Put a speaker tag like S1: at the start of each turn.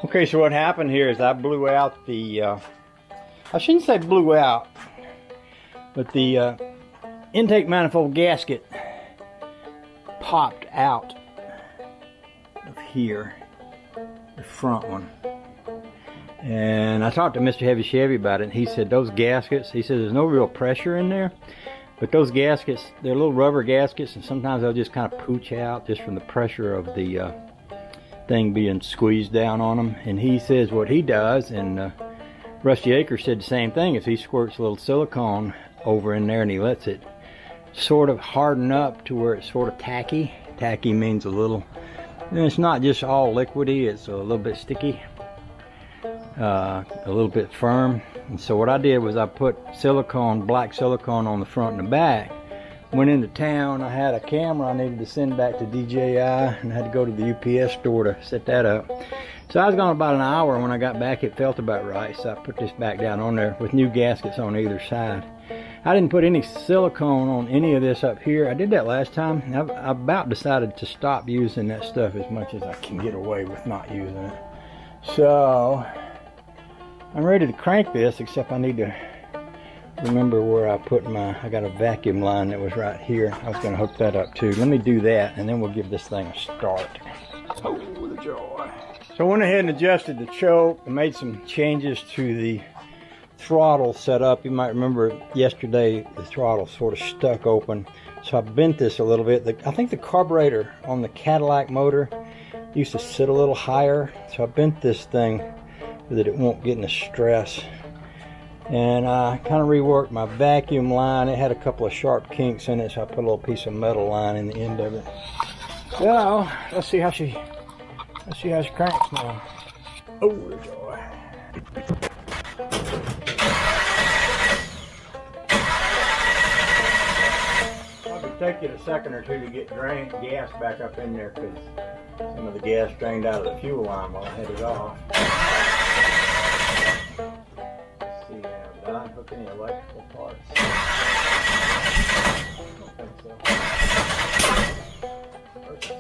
S1: Okay, so what happened here is I blew out the, I shouldn't say blew out, but the intake manifold gasket popped out of here, the front one. And I talked to Mr. Heavy Chevy about it, and he said those gaskets, he said there's no real pressure in there, but those gaskets, they're little rubber gaskets, and sometimes they'll just kind of pooch out just from the pressure of the thing being squeezed down on them. And he says what he does, and Rusty Acre said the same thing, is he squirts a little silicone over in there and he lets it sort of harden up to where it's sort of tacky. Tacky means a little, and it's not just all liquidy, it's a little bit sticky, a little bit firm. And so what I did was I put silicone, black silicone on the front and the back. Went into town, I had a camera I needed to send back to DJI, and I had to go to the UPS store to set that up. So I was gone about an hour, and when I got back it felt about right, so I put this back down on there with new gaskets on either side. I didn't put any silicone on any of this up here. I did that last time. I about decided to stop using that stuff as much as I can get away with not using it. So I'm ready to crank this, except I need to remember where I put I got a vacuum line that was right here. I was going to hook that up too. Let me do that, and then we'll give this thing a start. Oh, the joy. So I went ahead and adjusted the choke and made some changes to the throttle setup. You might remember yesterday the throttle sort of stuck open. So I bent this a little bit. I think the carburetor on the Cadillac motor used to sit a little higher. So I bent this thing so that it won't get into stress. And I kind of reworked my vacuum line. It had a couple of sharp kinks in it, so I put a little piece of metal line in the end of it. So let's see how she cranks now. Oh, the joy. Probably take it a second or two to get gas back up in there, because some of the gas drained out of the fuel line while I had it off. Did I hook any electrical parts? I don't think so. First,